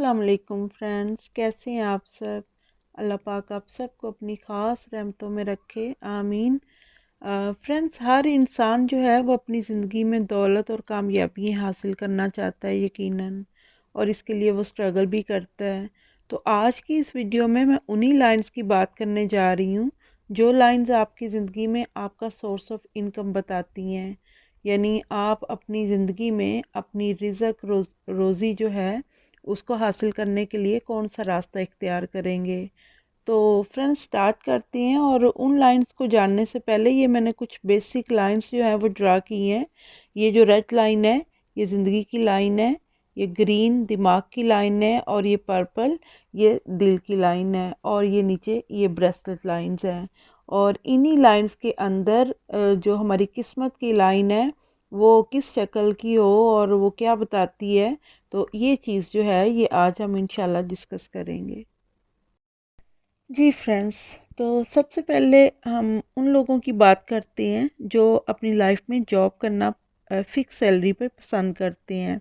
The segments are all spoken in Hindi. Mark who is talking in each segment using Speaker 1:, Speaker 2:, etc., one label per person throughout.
Speaker 1: अस्सलाम वालेकुम फ्रेंड्स, कैसे हैं आप सब। अल्लाह पाक आप सबको अपनी ख़ास रहमतों में रखे, आमीन। फ्रेंड्स, हर इंसान जो है वो अपनी ज़िंदगी में दौलत और कामयाबी हासिल करना चाहता है यकीनन, और इसके लिए वो स्ट्रगल भी करता है। तो आज की इस वीडियो में मैं उन्हीं लाइंस की बात करने जा रही हूँ जो लाइंस आपकी ज़िंदगी में आपका सोर्स ऑफ इनकम बताती हैं। यानी आप अपनी ज़िंदगी में अपनी रिज़्क रोज़ी जो है उसको हासिल करने के लिए कौन सा रास्ता इख्तियार करेंगे। तो फ्रेंड्स, स्टार्ट करते हैं। और उन लाइंस को जानने से पहले ये मैंने कुछ बेसिक लाइंस जो है वो ड्रा की हैं। ये जो रेड लाइन है ये ज़िंदगी की लाइन है, ये ग्रीन दिमाग की लाइन है, और ये पर्पल ये दिल की लाइन है, और ये नीचे ये ब्रेसलेट लाइंस हैं। और इन्हीं लाइंस के अंदर जो हमारी किस्मत की लाइन है वो किस शक्ल की हो और वो क्या बताती है, तो ये चीज़ जो है ये आज हम इंशाल्लाह डिस्कस करेंगे। जी फ्रेंड्स, तो सबसे पहले हम उन लोगों की बात करते हैं जो अपनी लाइफ में जॉब करना फ़िक्स सैलरी पे पसंद करते हैं।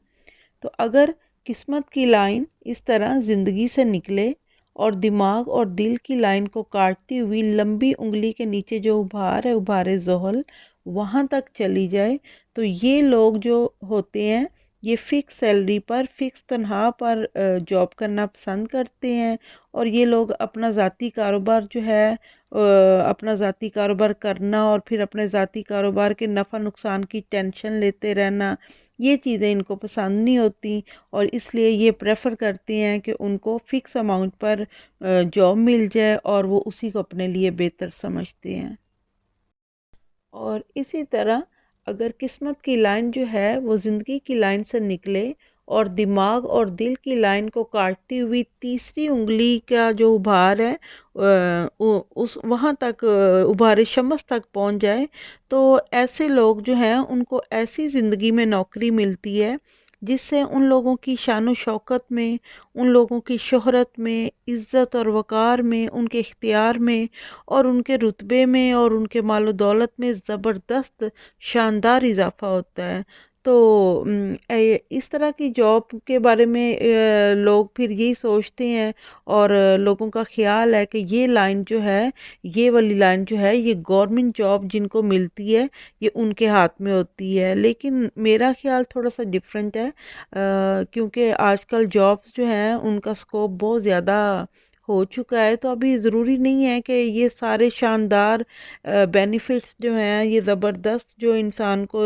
Speaker 1: तो अगर किस्मत की लाइन इस तरह ज़िंदगी से निकले और दिमाग और दिल की लाइन को काटती हुई लंबी उंगली के नीचे जो उभार है, उभारे ज़ोहल, वहाँ तक चली जाए, तो ये लोग जो होते हैं ये फ़िक्स सैलरी पर फ़िक्स तनख्वाह पर जॉब करना पसंद करते हैं। और ये लोग अपना ज़ाती कारोबार जो है अपना ज़ाती कारोबार करना और फिर अपने ज़ाती कारोबार के नफ़ा नुकसान की टेंशन लेते रहना, ये चीज़ें इनको पसंद नहीं होती। और इसलिए ये प्रेफर करते हैं कि उनको फ़िक्स अमाउंट पर जॉब मिल जाए और वो उसी को अपने लिए बेहतर समझते हैं। और इसी तरह अगर किस्मत की लाइन जो है वो ज़िंदगी की लाइन से निकले और दिमाग और दिल की लाइन को काटती हुई तीसरी उंगली का जो उभार है उस वहाँ तक उभारे शमस तक पहुँच जाए, तो ऐसे लोग जो हैं उनको ऐसी ज़िंदगी में नौकरी मिलती है जिससे उन लोगों की शान शौकत में, उन लोगों की शोहरत में, इज़्ज़त और वक़ार में, उनके इख्तियार में और उनके रुतबे में और उनके मालो दौलत में ज़बरदस्त शानदार इजाफ़ा होता है। तो इस तरह की जॉब के बारे में लोग फिर यही सोचते हैं, और लोगों का ख़्याल है कि ये लाइन जो है, ये वाली लाइन जो है, ये गवर्नमेंट जॉब जिनको मिलती है ये उनके हाथ में होती है। लेकिन मेरा ख़्याल थोड़ा सा डिफरेंट है, क्योंकि आजकल जॉब्स जो हैं उनका स्कोप बहुत ज़्यादा हो चुका है। तो अभी ज़रूरी नहीं है कि ये सारे शानदार बेनिफिट्स जो हैं, ये ज़बरदस्त जो इंसान को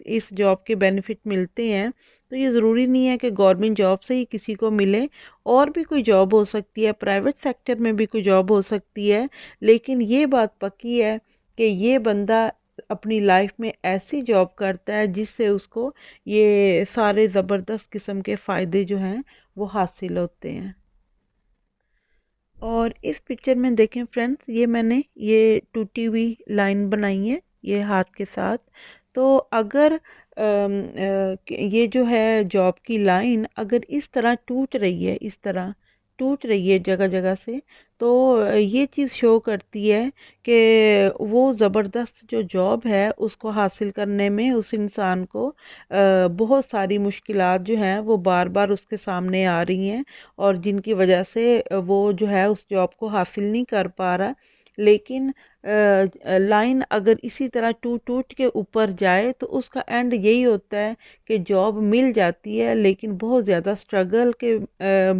Speaker 1: इस जॉब के बेनिफिट मिलते हैं, तो ये ज़रूरी नहीं है कि गवर्नमेंट जॉब से ही किसी को मिले। और भी कोई जॉब हो सकती है, प्राइवेट सेक्टर में भी कोई जॉब हो सकती है। लेकिन ये बात पक्की है कि ये बंदा अपनी लाइफ में ऐसी जॉब करता है जिससे उसको ये सारे ज़बरदस्त किस्म के फ़ायदे जो हैं वो हासिल होते हैं। और इस पिक्चर में देखें फ्रेंड्स, ये मैंने ये टूटी हुई लाइन बनाई है ये हाथ के साथ। तो अगर ये जो है जॉब की लाइन अगर इस तरह टूट रही है, इस तरह टूट रही है जगह जगह से, तो ये चीज़ शो करती है कि वो ज़बरदस्त जो जॉब है उसको हासिल करने में उस इंसान को बहुत सारी मुश्किलात जो हैं वो बार बार उसके सामने आ रही हैं, और जिनकी वजह से वो जो है उस जॉब को हासिल नहीं कर पा रहा। लेकिन लाइन अगर इसी तरह टूट टूट के ऊपर जाए तो उसका एंड यही होता है कि जॉब मिल जाती है, लेकिन बहुत ज़्यादा स्ट्रगल के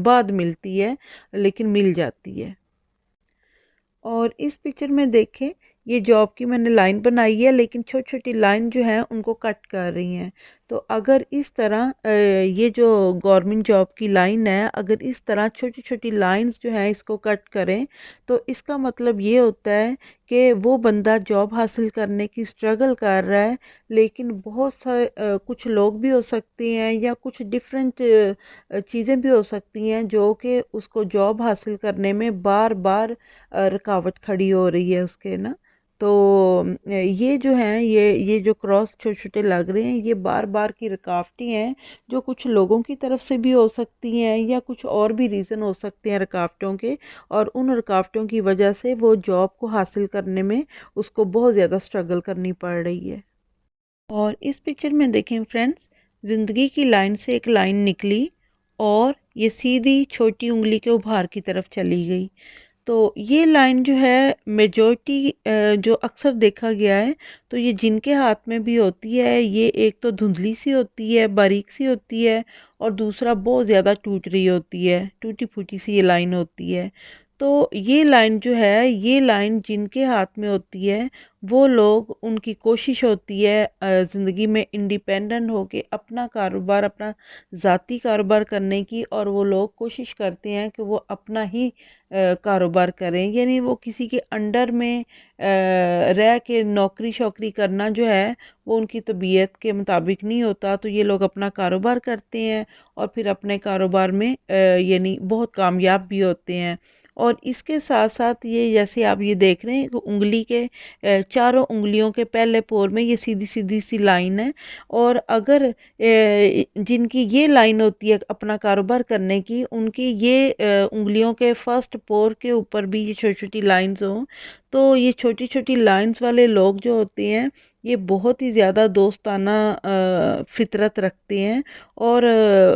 Speaker 1: बाद मिलती है, लेकिन मिल जाती है। और इस पिक्चर में देखें, ये जॉब की मैंने लाइन बनाई है, लेकिन छोटी छोटी लाइन जो है उनको कट कर रही हैं। तो अगर इस तरह ये जो गवर्नमेंट जॉब की लाइन है, अगर इस तरह छोटी छोटी लाइंस जो हैं इसको कट करें, तो इसका मतलब ये होता है कि वो बंदा जॉब हासिल करने की स्ट्रगल कर रहा है। लेकिन बहुत सारे कुछ लोग भी हो सकते हैं या कुछ डिफरेंट चीज़ें भी हो सकती हैं जो कि उसको जॉब हासिल करने में बार बार रुकावट खड़ी हो रही है उसके ना। तो ये जो हैं ये जो क्रॉस छोटे छोटे लग रहे हैं ये बार बार की रुकावटें हैं, जो कुछ लोगों की तरफ से भी हो सकती हैं या कुछ और भी रीज़न हो सकते हैं रुकावटों के। और उन रुकावटों की वजह से वो जॉब को हासिल करने में उसको बहुत ज़्यादा स्ट्रगल करनी पड़ रही है। और इस पिक्चर में देखें फ्रेंड्स, ज़िंदगी की लाइन से एक लाइन निकली और ये सीधी छोटी उंगली के उभार की तरफ चली गई। तो ये लाइन जो है मेजॉरिटी जो अक्सर देखा गया है, तो ये जिनके हाथ में भी होती है, ये एक तो धुंधली सी होती है, बारीक सी होती है, और दूसरा बहुत ज़्यादा टूट रही होती है, टूटी फूटी सी ये लाइन होती है। तो ये लाइन जो है, ये लाइन जिनके हाथ में होती है, वो लोग, उनकी कोशिश होती है ज़िंदगी में इंडिपेंडेंट होके अपना कारोबार, अपना ज़ाती कारोबार करने की, और वो लोग कोशिश करते हैं कि वो अपना ही कारोबार करें, यानी वो किसी के अंडर में रह के नौकरी शौकरी करना जो है वो उनकी तबीयत के मुताबिक नहीं होता। तो ये लोग अपना कारोबार करते हैं और फिर अपने कारोबार में यानी बहुत कामयाब भी होते हैं। और इसके साथ साथ ये जैसे आप ये देख रहे हैं कि उंगली के चारों उंगलियों के पहले पोर में ये सीधी सीधी सी लाइन है, और अगर जिनकी ये लाइन होती है अपना कारोबार करने की, उनकी ये उंगलियों के फर्स्ट पोर के ऊपर भी ये छोटी छोटी लाइंस हों, तो ये छोटी छोटी लाइंस वाले लोग जो होते हैं, ये बहुत ही ज़्यादा दोस्ताना फितरत रखते हैं, और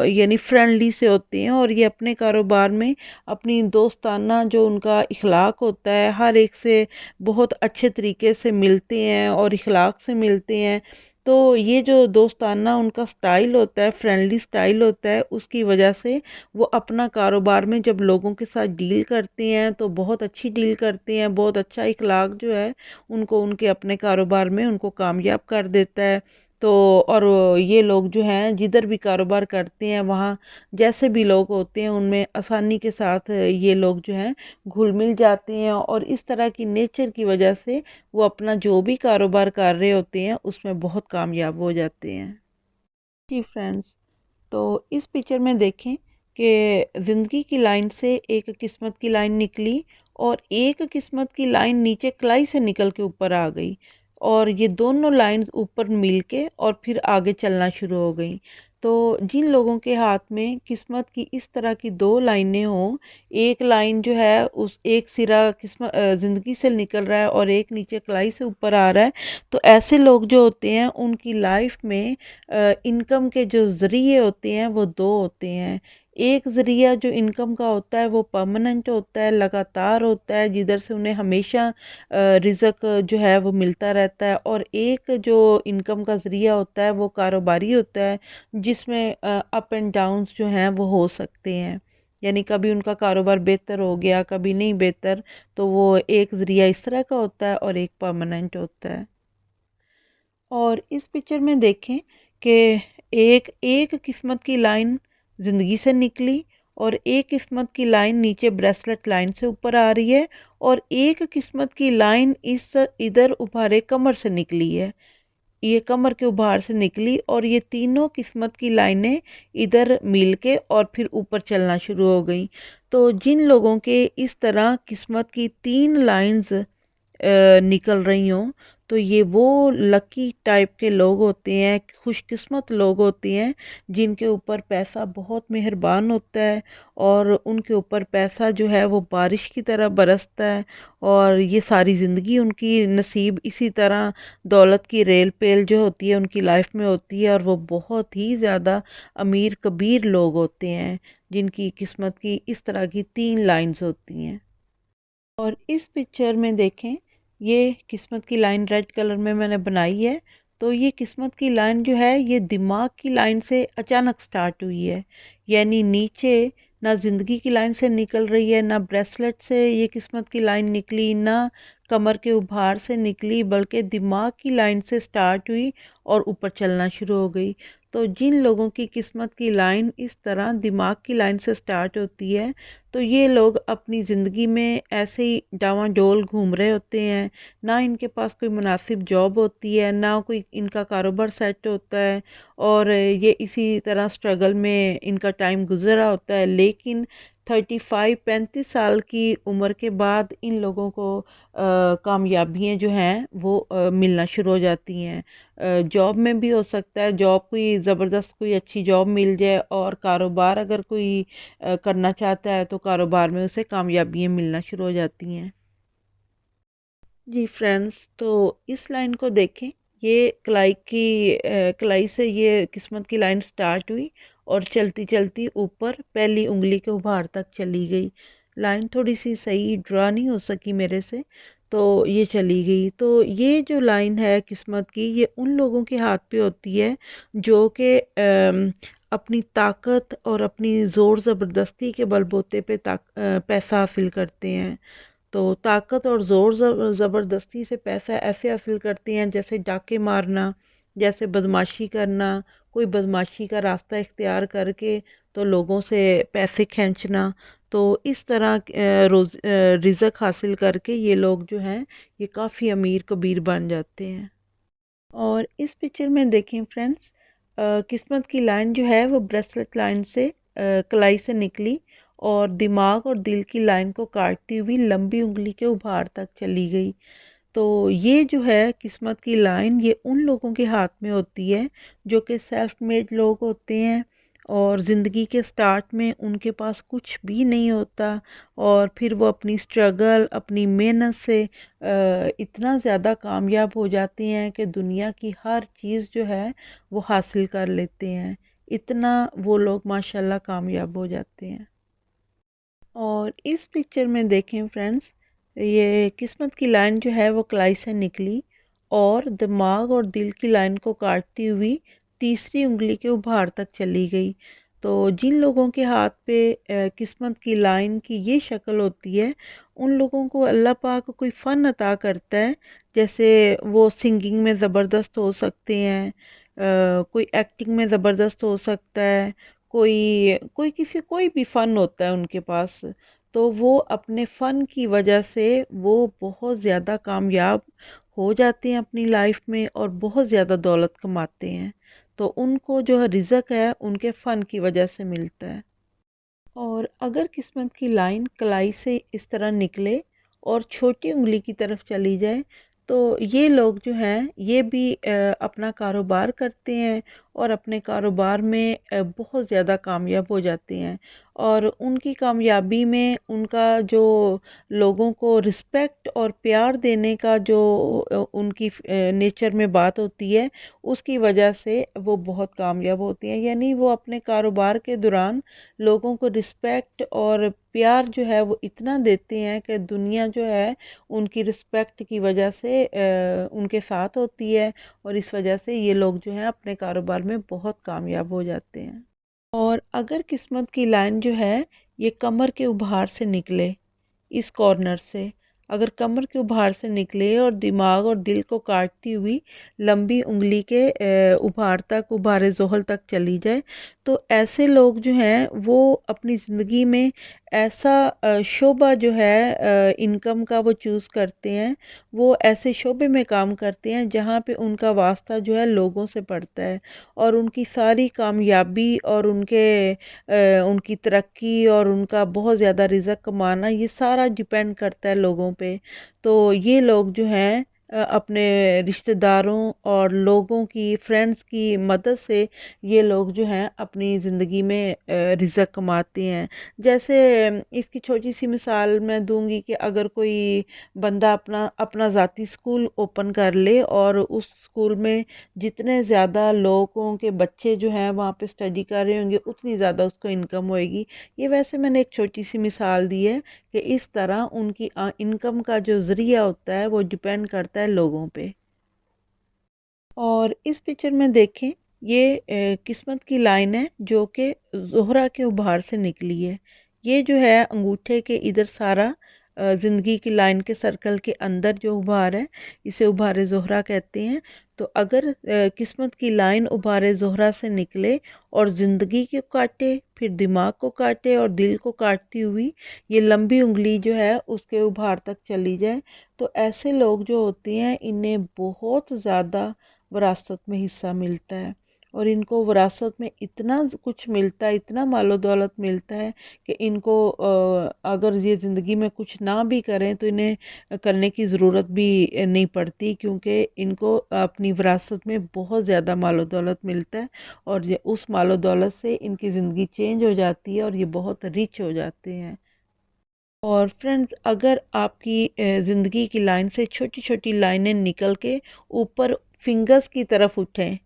Speaker 1: यानी फ्रेंडली से होते हैं, और ये अपने कारोबार में अपनी दोस्ताना जो उनका इखलाक होता है, हर एक से बहुत अच्छे तरीके से मिलते हैं और इखलाक से मिलते हैं। तो ये जो दोस्ताना उनका स्टाइल होता है, फ्रेंडली स्टाइल होता है, उसकी वजह से वो अपना कारोबार में जब लोगों के साथ डील करते हैं तो बहुत अच्छी डील करते हैं, बहुत अच्छा इखलाक जो है उनको उनके अपने कारोबार में उनको कामयाब कर देता है। तो और ये लोग जो हैं जिधर भी कारोबार करते हैं वहाँ जैसे भी लोग होते हैं उनमें आसानी के साथ ये लोग जो हैं घुल मिल जाते हैं, और इस तरह की नेचर की वजह से वो अपना जो भी कारोबार कर रहे होते हैं उसमें बहुत कामयाब हो जाते हैं। जी फ्रेंड्स, तो इस पिक्चर में देखें कि ज़िंदगी की लाइन से एक किस्मत की लाइन निकली, और एक किस्मत की लाइन नीचे कलाई से निकल के ऊपर आ गई, और ये दोनों लाइंस ऊपर मिल के और फिर आगे चलना शुरू हो गई। तो जिन लोगों के हाथ में किस्मत की इस तरह की दो लाइनें हों, एक लाइन जो है उस एक सिरा किस्मत ज़िंदगी से निकल रहा है और एक नीचे कलाई से ऊपर आ रहा है, तो ऐसे लोग जो होते हैं उनकी लाइफ में इनकम के जो ज़रिए होते हैं वो दो होते हैं। एक ज़रिया जो इनकम का होता है वो परमानेंट होता है, लगातार होता है, जिधर से उन्हें हमेशा रिज़्क जो है वो मिलता रहता है, और एक जो इनकम का ज़रिया होता है वो कारोबारी होता है, जिसमें अप एंड डाउन्स जो हैं वो हो सकते हैं, यानी कभी उनका कारोबार बेहतर हो गया, कभी नहीं बेहतर। तो वो एक ज़रिया इस तरह का होता है और एक परमानेंट होता है। और इस पिक्चर में देखें कि एक एक किस्मत की लाइन ज़िंदगी से निकली, और एक किस्मत की लाइन नीचे ब्रेसलेट लाइन से ऊपर आ रही है, और एक किस्मत की लाइन इस इधर उभारे कमर से निकली है, ये कमर के उभार से निकली, और ये तीनों किस्मत की लाइनें इधर मिल के और फिर ऊपर चलना शुरू हो गई। तो जिन लोगों के इस तरह किस्मत की तीन लाइंस निकल रही हों, तो ये वो लकी टाइप के लोग होते हैं, खुशकिस्मत लोग होते हैं, जिनके ऊपर पैसा बहुत मेहरबान होता है, और उनके ऊपर पैसा जो है वो बारिश की तरह बरसता है, और ये सारी ज़िंदगी उनकी नसीब इसी तरह दौलत की रेल पेल जो होती है उनकी लाइफ में होती है, और वो बहुत ही ज़्यादा अमीर कबीर लोग होते हैं जिनकी किस्मत की इस तरह की तीन लाइंस होती हैं। और इस पिक्चर में देखें, ये किस्मत की लाइन रेड कलर में मैंने बनाई है। तो ये किस्मत की लाइन जो है ये दिमाग की लाइन से अचानक स्टार्ट हुई है, यानी नीचे ना ज़िंदगी की लाइन से निकल रही है, ना ब्रेसलेट से ये किस्मत की लाइन निकली, ना कमर के उभार से निकली, बल्कि दिमाग की लाइन से स्टार्ट हुई और ऊपर चलना शुरू हो गई। तो जिन लोगों की किस्मत की लाइन इस तरह दिमाग की लाइन से स्टार्ट होती है, तो ये लोग अपनी ज़िंदगी में ऐसे ही डावांडोल घूम रहे होते हैं, ना इनके पास कोई मुनासिब जॉब होती है, ना कोई इनका कारोबार सेट होता है, और ये इसी तरह स्ट्रगल में इनका टाइम गुजर रहा होता है। लेकिन 35-35 साल की उम्र के बाद इन लोगों को कामयाबियाँ जो हैं वो मिलना शुरू हो जाती हैं। जॉब में भी हो सकता है, जॉब कोई ज़बरदस्त कोई अच्छी जॉब मिल जाए, और कारोबार अगर कोई करना चाहता है तो कारोबार में उसे कामयाबियाँ मिलना शुरू हो जाती हैं। जी फ्रेंड्स, तो इस लाइन को देखें, ये कलाई से ये किस्मत की लाइन स्टार्ट हुई, और चलती चलती ऊपर पहली उंगली के उभार तक चली गई। लाइन थोड़ी सी सही ड्रा नहीं हो सकी मेरे से, तो ये चली गई। तो ये जो लाइन है किस्मत की, ये उन लोगों के हाथ पे होती है जो कि अपनी ताकत और अपनी ज़ोर ज़बरदस्ती के बलबूते पे पैसा हासिल करते हैं। तो ताकत और ज़ोर ज़बरदस्ती से पैसा ऐसे हासिल करते हैं, जैसे डाके मारना, जैसे बदमाशी करना, कोई बदमाशी का रास्ता इख्तियार करके तो लोगों से पैसे खींचना। तो इस तरह रिज़्क हासिल करके ये लोग जो हैं ये काफ़ी अमीर कबीर बन जाते हैं। और इस पिक्चर में देखें फ्रेंड्स, किस्मत की लाइन जो है वो ब्रेसलेट लाइन से कलाई से निकली और दिमाग और दिल की लाइन को काटती हुई लंबी उंगली के उभार तक चली गई। तो ये जो है किस्मत की लाइन, ये उन लोगों के हाथ में होती है जो कि सेल्फ मेड लोग होते हैं और ज़िंदगी के स्टार्ट में उनके पास कुछ भी नहीं होता, और फिर वो अपनी स्ट्रगल, अपनी मेहनत से इतना ज़्यादा कामयाब हो जाते हैं कि दुनिया की हर चीज़ जो है वो हासिल कर लेते हैं। इतना वो लोग माशाल्लाह कामयाब हो जाते हैं। और इस पिक्चर में देखें फ्रेंड्स, ये किस्मत की लाइन जो है वो कलाई से निकली और दिमाग और दिल की लाइन को काटती हुई तीसरी उंगली के उभार तक चली गई। तो जिन लोगों के हाथ पे किस्मत की लाइन की ये शक्ल होती है, उन लोगों को अल्लाह पाक कोई फ़न अता करता है। जैसे वो सिंगिंग में ज़बरदस्त हो सकते हैं, कोई एक्टिंग में ज़बरदस्त हो सकता है, कोई कोई किसी कोई भी फ़न होता है उनके पास। तो वो अपने फ़न की वजह से वो बहुत ज़्यादा कामयाब हो जाते हैं अपनी लाइफ में और बहुत ज़्यादा दौलत कमाते हैं। तो उनको जो है रिज़्क है उनके फ़न की वजह से मिलता है। और अगर किस्मत की लाइन कलाई से इस तरह निकले और छोटी उंगली की तरफ चली जाए, तो ये लोग जो हैं ये भी अपना कारोबार करते हैं और अपने कारोबार में बहुत ज़्यादा कामयाब हो जाते हैं। और उनकी कामयाबी में उनका जो लोगों को रिस्पेक्ट और प्यार देने का जो उनकी नेचर में बात होती है, उसकी वजह से वो बहुत कामयाब होती हैं। यानी वो अपने कारोबार के दौरान लोगों को रिस्पेक्ट और प्यार जो है वो इतना देते हैं कि दुनिया जो है उनकी रिस्पेक्ट की वजह से उनके साथ होती है, और इस वजह से ये लोग जो हैं अपने कारोबार में बहुत कामयाब हो जाते हैं। और अगर किस्मत की लाइन जो है ये कमर के उभार से निकले, इस कॉर्नर से अगर कमर के उभार से निकले और दिमाग और दिल को काटती हुई लंबी उंगली के उभार तक, उभारे ज़ोहल तक चली जाए, तो ऐसे लोग जो हैं वो अपनी ज़िंदगी में ऐसा शोबा जो है इनकम का वो चूज़ करते हैं। वो ऐसे शोबे में काम करते हैं जहाँ पे उनका वास्ता जो है लोगों से पड़ता है, और उनकी सारी कामयाबी और उनकी तरक्की और उनका बहुत ज़्यादा रिज़्क कमाना ये सारा डिपेंड करता है लोगों पे। तो ये लोग जो हैं अपने रिश्तेदारों और लोगों की, फ्रेंड्स की मदद से ये लोग जो हैं अपनी ज़िंदगी में रिज़्क कमाते हैं। जैसे इसकी छोटी सी मिसाल मैं दूंगी कि अगर कोई बंदा अपना अपना ज़ाती स्कूल ओपन कर ले और उस स्कूल में जितने ज़्यादा लोगों के बच्चे जो हैं वहाँ पे स्टडी कर रहे होंगे, उतनी ज़्यादा उसको इनकम होएगी। ये वैसे मैंने एक छोटी सी मिसाल दी है कि इस तरह उनकी इनकम का जो ज़रिया होता है वो डिपेंड करता है लोगों पे। और इस पिक्चर में देखें, ये किस्मत की लाइन है जो कि ज़ोहरा के उभार से निकली है। ये जो है अंगूठे के इधर सारा ज़िंदगी की लाइन के सर्कल के अंदर जो उभार है, इसे उभारे ज़ोहरा कहते हैं। तो अगर किस्मत की लाइन उभारे ज़ोहरा से निकले और ज़िंदगी को काटे, फिर दिमाग को काटे और दिल को काटती हुई ये लंबी उंगली जो है उसके उभार तक चली जाए, तो ऐसे लोग जो होते हैं इन्हें बहुत ज़्यादा विरासत में हिस्सा मिलता है। और इनको विरासत में इतना कुछ मिलता है, इतना मालो दौलत मिलता है कि इनको अगर ये ज़िंदगी में कुछ ना भी करें तो इन्हें करने की ज़रूरत भी नहीं पड़ती, क्योंकि इनको अपनी विरासत में बहुत ज़्यादा मालो दौलत मिलता है, और ये उस मालो दौलत से इनकी ज़िंदगी चेंज हो जाती है और ये बहुत रिच हो जाते हैं। और फ्रेंड्स, अगर आपकी ज़िंदगी की लाइन से छोटी छोटी लाइनें निकल के ऊपर फिंगर्स की तरफ उठें,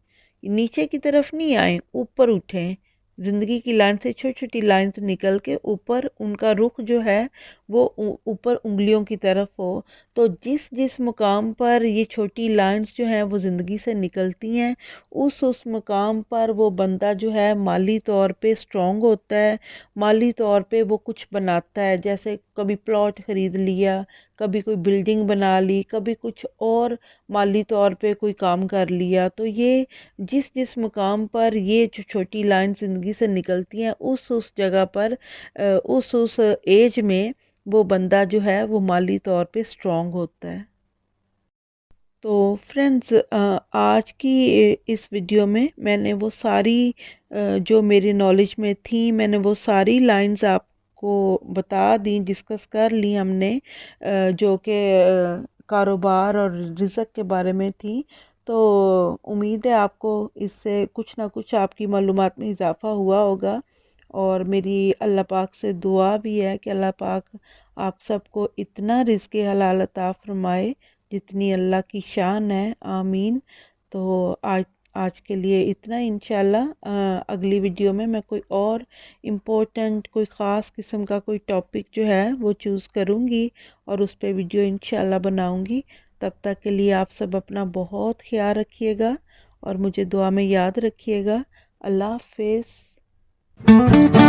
Speaker 1: नीचे की तरफ नहीं आए, ऊपर उठें, ज़िंदगी की लाइन से छोटी छोटी लाइंस निकल के ऊपर उनका रुख जो है वो ऊपर उंगलियों की तरफ हो। तो जिस जिस मुकाम पर ये छोटी लाइंस जो हैं वो ज़िंदगी से निकलती हैं, उस मुकाम पर वो बंदा जो है माली तौर पे स्ट्रॉन्ग होता है, माली तौर पे वो कुछ बनाता है। जैसे कभी प्लॉट ख़रीद लिया, कभी कोई बिल्डिंग बना ली, कभी कुछ और माली तौर पे कोई काम कर लिया। तो ये जिस जिस मुकाम पर ये जो छोटी लाइन ज़िंदगी से निकलती हैं, उस जगह पर उस एज में वो बंदा जो है वो माली तौर पे स्ट्रॉन्ग होता है। तो फ्रेंड्स, आज की इस वीडियो में मैंने वो सारी जो मेरी नॉलेज में थी, मैंने वो सारी लाइंस आपको बता दी, डिस्कस कर ली हमने, जो कि कारोबार और रिज़्क के बारे में थी। तो उम्मीद है आपको इससे कुछ ना कुछ आपकी मालूमात में इजाफ़ा हुआ होगा। और मेरी अल्लाह पाक से दुआ भी है कि अल्लाह पाक आप सबको इतना रिज़्क़ हलाल अता फ़रमाए जितनी अल्लाह की शान है। आमीन। तो आज आज के लिए इतना ही। इंशाल्लाह अगली वीडियो में मैं कोई और इम्पोर्टेंट कोई ख़ास किस्म का कोई टॉपिक जो है वो चूज़ करूँगी और उस पर वीडियो इंशाल्लाह बनाऊँगी। तब तक के लिए आप सब अपना बहुत ख्याल रखिएगा और मुझे दुआ में याद रखिएगा। अल्लाह हाफ़िज़।